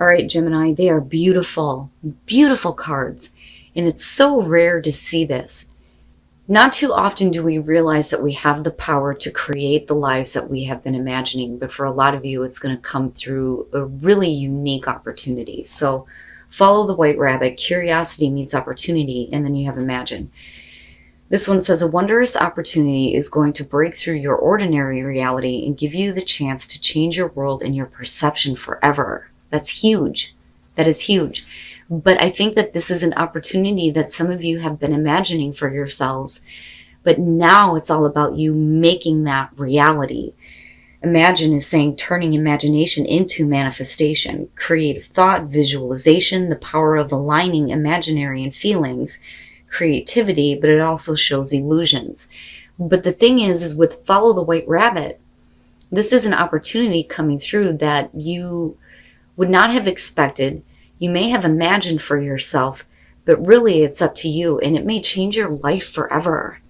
All right, Gemini, they are beautiful, beautiful cards. And it's so rare to see this. Not too often do we realize that we have the power to create the lives that we have been imagining. But for a lot of you, it's going to come through a really unique opportunity. So follow the white rabbit. Curiosity meets opportunity. And then you have imagine. This one says a wondrous opportunity is going to break through your ordinary reality and give you the chance to change your world and your perception forever. That's huge. That is huge. But I think that this is an opportunity that some of you have been imagining for yourselves. But now it's all about you making that reality. Imagine is saying turning imagination into manifestation, creative thought, visualization, the power of aligning imaginary and feelings, creativity, but it also shows illusions. But the thing is with follow the white rabbit, this is an opportunity coming through that you would not have expected. You may have imagined for yourself, but really it's up to you, and it may change your life forever.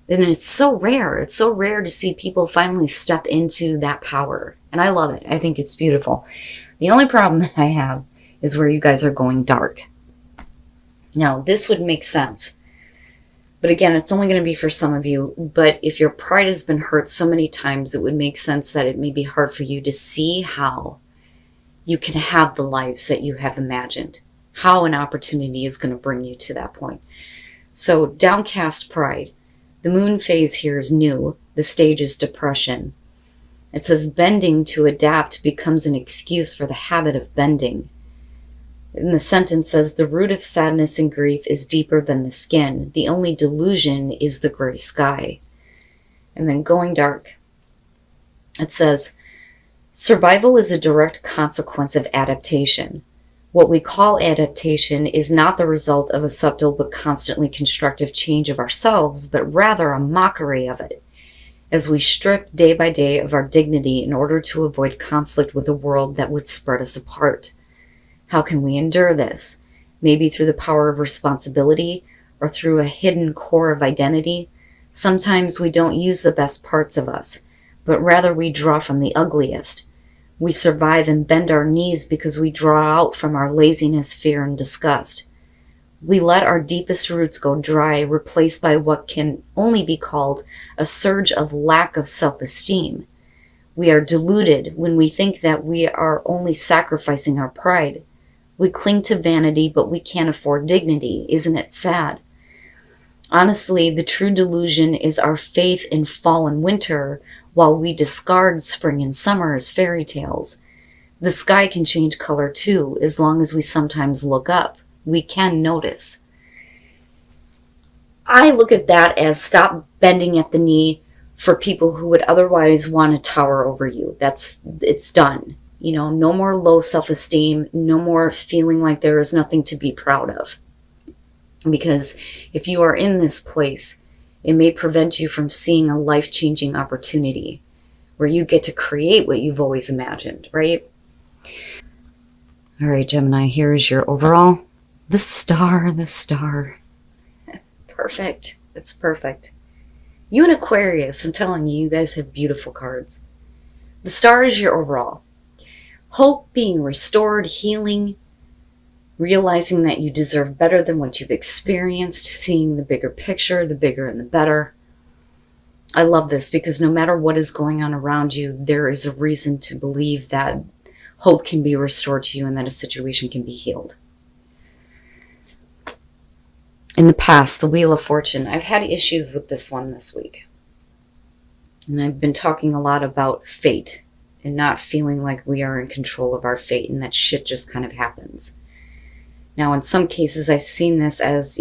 And it's so rare. It's so rare to see people finally step into that power. And I love it. I think it's beautiful. The only problem that I have is where you guys are going dark. Now, this would make sense. But again, it's only going to be for some of you. But if your pride has been hurt so many times, it would make sense that it may be hard for you to see how you can have the lives that you have imagined. How an opportunity is going to bring you to that point. So, downcast pride. The moon phase here is new. The stage is depression. It says bending to adapt becomes an excuse for the habit of bending. And the sentence says the root of sadness and grief is deeper than the skin. The only delusion is the gray sky. And then going dark. It says survival is a direct consequence of adaptation. What we call adaptation is not the result of a subtle but constantly constructive change of ourselves, but rather a mockery of it, as we strip day by day of our dignity in order to avoid conflict with a world that would spread us apart. How can we endure this? Maybe through the power of responsibility or through a hidden core of identity. Sometimes we don't use the best parts of us, but rather we draw from the ugliest. We survive and bend our knees because we draw out from our laziness, fear, and disgust. We let our deepest roots go dry, replaced by what can only be called a surge of lack of self-esteem. We are deluded when we think that we are only sacrificing our pride. We cling to vanity, but we can't afford dignity. Isn't it sad? Honestly, the true delusion is our faith in fall and winter, while we discard spring and summer as fairy tales. The sky can change color too, as long as we sometimes look up. We can notice. I look at that as stop bending at the knee for people who would otherwise want to tower over you. It's done. No more low self-esteem, no more feeling like there is nothing to be proud of. Because if you are in this place, it may prevent you from seeing a life-changing opportunity where you get to create what you've always imagined, right? All right, Gemini, here's your overall. The star. Perfect. It's perfect. You and Aquarius, I'm telling you, you guys have beautiful cards. The star is your overall. Hope being restored, healing, realizing that you deserve better than what you've experienced, seeing the bigger picture, the bigger and the better. I love this because no matter what is going on around you, there is a reason to believe that hope can be restored to you and that a situation can be healed. In the past, the Wheel of Fortune. I've had issues with this one this week. And I've been talking a lot about fate and not feeling like we are in control of our fate and that shit just kind of happens. Now, in some cases, I've seen this as,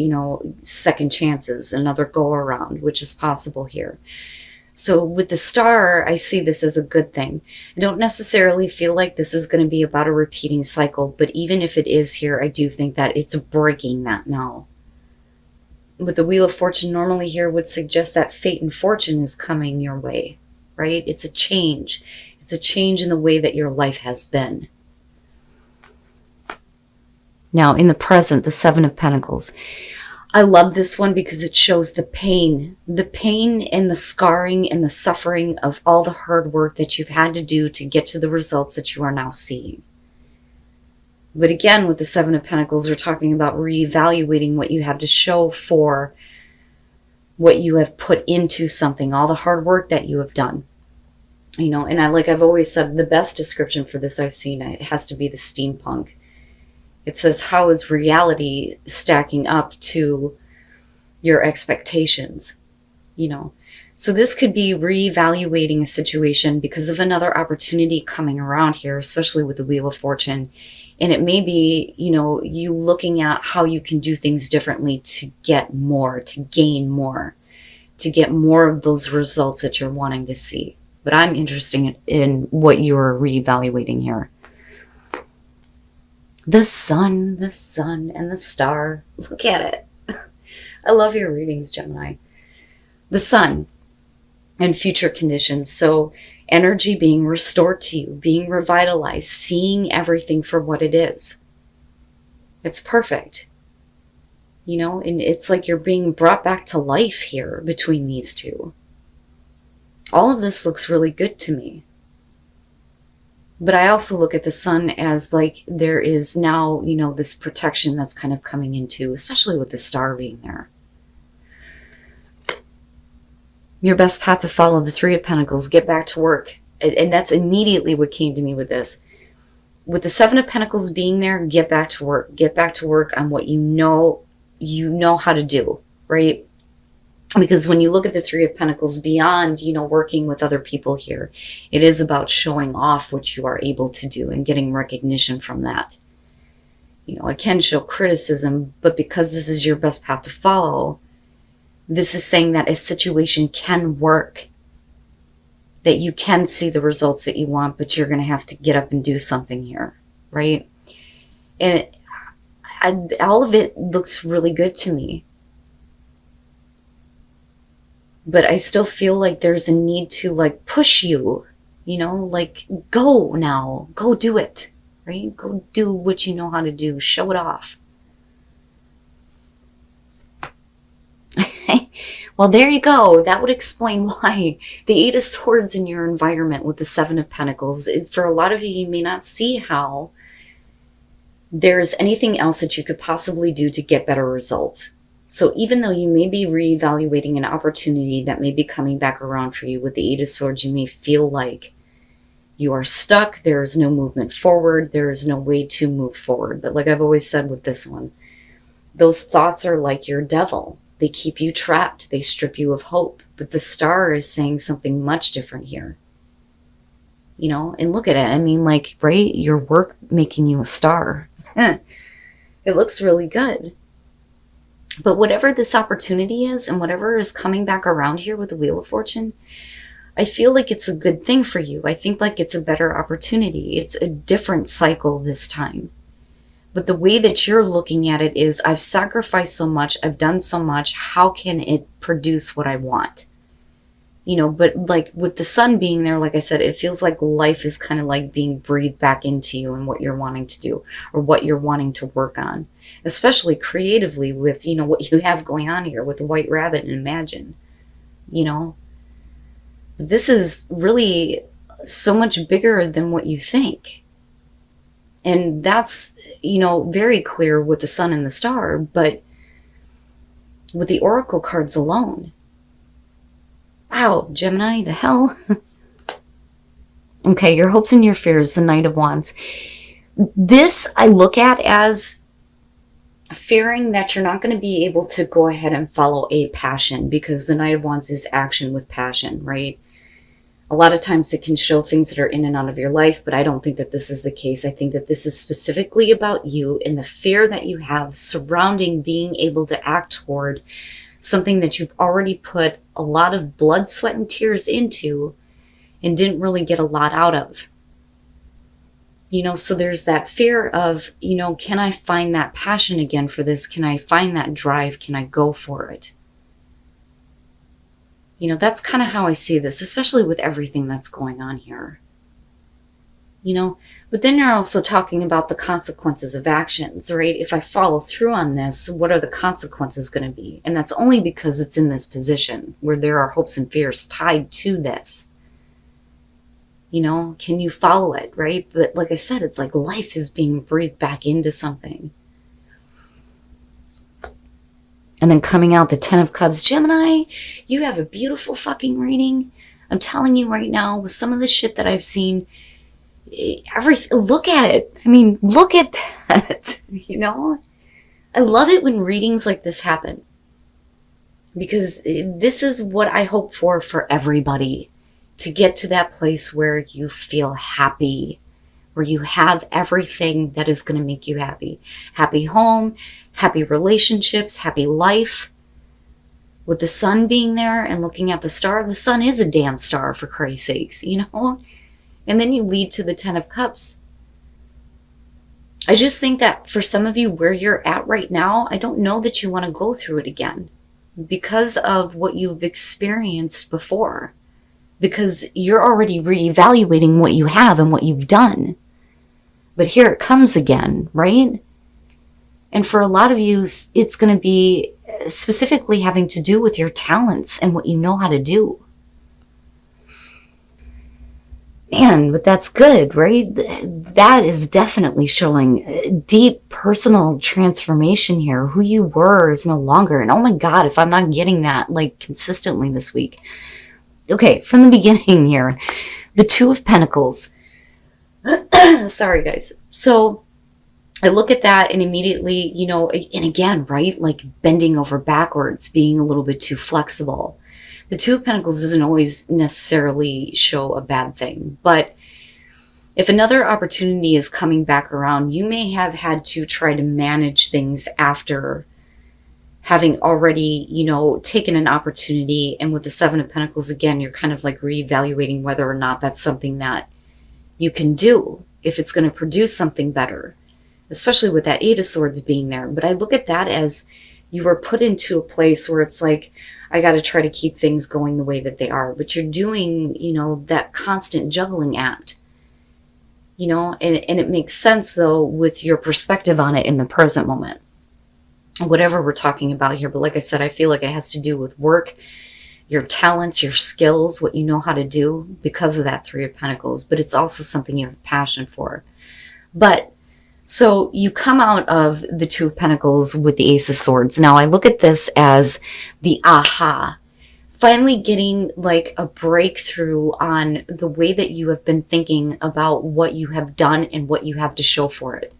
second chances, another go around, which is possible here. So with the star, I see this as a good thing. I don't necessarily feel like this is going to be about a repeating cycle, but even if it is here, I do think that it's breaking that now. With the Wheel of Fortune normally here would suggest that fate and fortune is coming your way, right? It's a change. It's a change in the way that your life has been. Now, in the present, the Seven of Pentacles. I love this one because it shows the pain and the scarring and the suffering of all the hard work that you've had to do to get to the results that you are now seeing. But again, with the Seven of Pentacles, we're talking about reevaluating what you have to show for what you have put into something, all the hard work that you have done. You know, and I've always said, the best description for this I've seen, it has to be the steampunk. It says, how is reality stacking up to your expectations? You know, so this could be reevaluating a situation because of another opportunity coming around here, especially with the Wheel of Fortune. And it may be, you know, you looking at how you can do things differently to get more, to gain more, to get more of those results that you're wanting to see. But I'm interested in what you're reevaluating here. The sun, and the star. Look at it. I love your readings, Gemini. The sun and future conditions. So energy being restored to you, being revitalized, seeing everything for what it is. It's perfect. You know, and it's like you're being brought back to life here between these two. All of this looks really good to me. But I also look at the sun as like there is now, you know, this protection that's kind of coming into, especially with the star being there. Your best path to follow, the Three of Pentacles, get back to work. And that's immediately what came to me with this. With the Seven of Pentacles being there, get back to work. Get back to work on what you know how to do, right? Because when you look at the Three of Pentacles, beyond, you know, working with other people here, it is about showing off what you are able to do and getting recognition from that. You know, it can show criticism, but because this is your best path to follow, this is saying that a situation can work, that you can see the results that you want, but you're going to have to get up and do something here, right? And all of it looks really good to me. But I still feel like there's a need to like push you, you know, like go now, go do it, right? Go do what you know how to do, show it off. Well, there you go. That would explain why the Eight of Swords in your environment with the Seven of Pentacles. For a lot of you, you may not see how there's anything else that you could possibly do to get better results. So even though you may be reevaluating an opportunity that may be coming back around for you with the Eight of Swords, you may feel like you are stuck. There is no movement forward. There is no way to move forward. But like I've always said with this one, those thoughts are like your devil. They keep you trapped. They strip you of hope. But the star is saying something much different here. You know, and look at it. I mean, like, right? Your work making you a star. It looks really good. But whatever this opportunity is and whatever is coming back around here with the Wheel of Fortune, I feel like it's a good thing for you. I think like it's a better opportunity. It's a different cycle this time. But the way that you're looking at it is, I've sacrificed so much, I've done so much, how can it produce what I want? You know, but like with the sun being there, like I said, it feels like life is kind of like being breathed back into you and what you're wanting to do or what you're wanting to work on, especially creatively with, you know, what you have going on here with the White Rabbit and Imagine, you know. This is really so much bigger than what you think. And that's, you know, very clear with the sun and the star, but with the oracle cards alone. Wow, Gemini, the hell? Okay, your hopes and your fears, the Knight of Wands. This I look at as fearing that you're not going to be able to go ahead and follow a passion, because the Knight of Wands is action with passion, right? A lot of times it can show things that are in and out of your life, but I don't think that this is the case. I think that this is specifically about you and the fear that you have surrounding being able to act toward something that you've already put a lot of blood, sweat, and tears into and didn't really get a lot out of. You know, so there's that fear of, you know, can I find that passion again for this? Can I find that drive? Can I go for it? You know, that's kind of how I see this, especially with everything that's going on here. You know, but then you're also talking about the consequences of actions, right? If I follow through on this, what are the consequences going to be? And that's only because it's in this position where there are hopes and fears tied to this. Can you follow it, right? But like I said, it's like life is being breathed back into something. And then coming out the 10 of Cups. Gemini, you have a beautiful fucking reading. I'm telling you right now, with some of the shit that I've seen, look at it. I mean, look at that, I love it when readings like this happen. Because this is what I hope for everybody. To get to that place where you feel happy, where you have everything that is going to make you happy. Happy home, happy relationships, happy life. With the sun being there and looking at the star, the sun is a damn star, for Christ's sakes, And then you lead to the 10 of Cups. I just think that for some of you, where you're at right now, I don't know that you want to go through it again because of what you've experienced before. Because you're already reevaluating what you have and what you've done. But here it comes again, right? And for a lot of you, it's going to be specifically having to do with your talents and what you know how to do. Man, but that's good, right? That is definitely showing deep personal transformation here. Who you were is no longer. And oh my God, if I'm not getting that like consistently this week. Okay, from the beginning here, the 2 of Pentacles. Sorry, guys. So I look at that and immediately, and again, right? Like bending over backwards, being a little bit too flexible. The 2 of Pentacles doesn't always necessarily show a bad thing, but if another opportunity is coming back around, you may have had to try to manage things after having already, taken an opportunity. And with the 7 of Pentacles, again, you're kind of like reevaluating whether or not that's something that you can do, if it's going to produce something better, especially with that 8 of Swords being there. But I look at that as you were put into a place where it's like, I got to try to keep things going the way that they are. But you're doing, that constant juggling act, and it makes sense, though, with your perspective on it in the present moment. Whatever we're talking about here. But like I said, I feel like it has to do with work, your talents, your skills, what you know how to do because of that 3 of Pentacles. But it's also something you have a passion for. But so you come out of the 2 of Pentacles with the Ace of Swords. Now I look at this as the aha. Finally getting like a breakthrough on the way that you have been thinking about what you have done and what you have to show for it.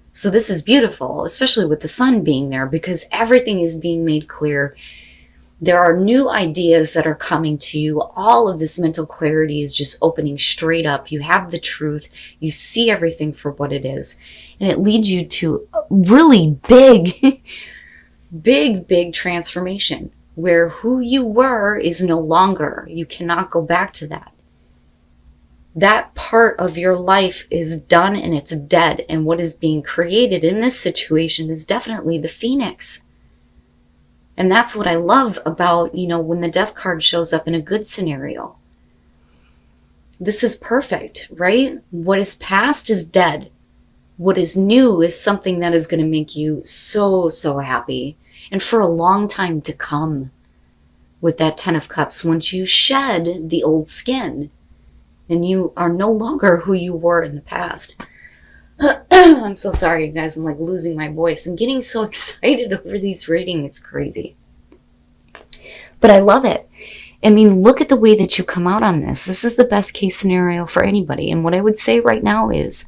So this is beautiful, especially with the sun being there, because everything is being made clear. There are new ideas that are coming to you. All of this mental clarity is just opening straight up. You have the truth. You see everything for what it is. And it leads you to a really big, big transformation where who you were is no longer. You cannot go back to that. That part of your life is done and it's dead. And what is being created in this situation is definitely the Phoenix. And that's what I love about, when the Death card shows up in a good scenario. This is perfect, right? What is past is dead. What is new is something that is going to make you so, so happy. And for a long time to come with that 10 of Cups, once you shed the old skin. And you are no longer who you were in the past. I'm so sorry, you guys. I'm like losing my voice. I'm getting so excited over these readings. It's crazy. But I love it. I mean, look at the way that you come out on this. This is the best case scenario for anybody. And what I would say right now is,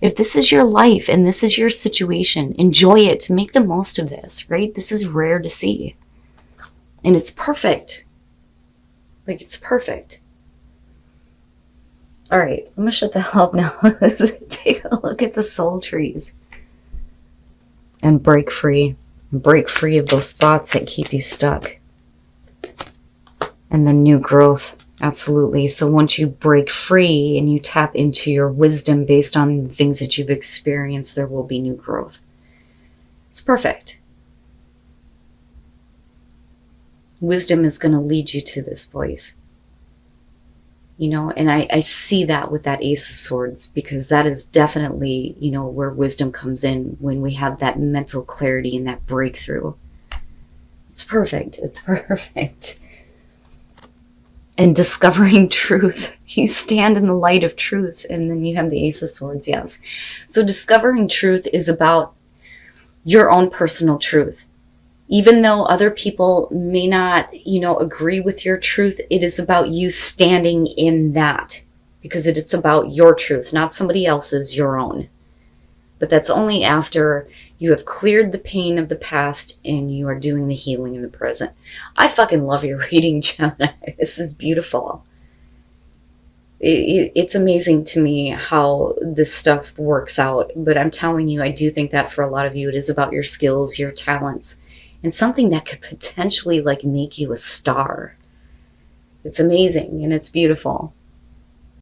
if this is your life and this is your situation, enjoy it. Make the most of this, right? This is rare to see. And it's perfect. Like, it's perfect. All right, I'm going to shut the hell up now. Take a look at the soul trees. And break free. Break free of those thoughts that keep you stuck. And then new growth. Absolutely. So once you break free and you tap into your wisdom based on the things that you've experienced, there will be new growth. It's perfect. Wisdom is going to lead you to this place. And I see that with that Ace of Swords, because that is definitely, where wisdom comes in when we have that mental clarity and that breakthrough. It's perfect. It's perfect. and discovering truth. You stand in the light of truth. And then you have the Ace of Swords, yes. So discovering truth is about your own personal truth. Even though other people may not, agree with your truth, it is about you standing in that, because it's about your truth, not somebody else's, your own. But that's only after you have cleared the pain of the past and you are doing the healing in the present. I fucking love your reading, Gemini. This is beautiful. It's amazing to me how this stuff works out. But I'm telling you, I do think that for a lot of you, it is about your skills, your talents, and something that could potentially like make you a star. It's amazing and it's beautiful.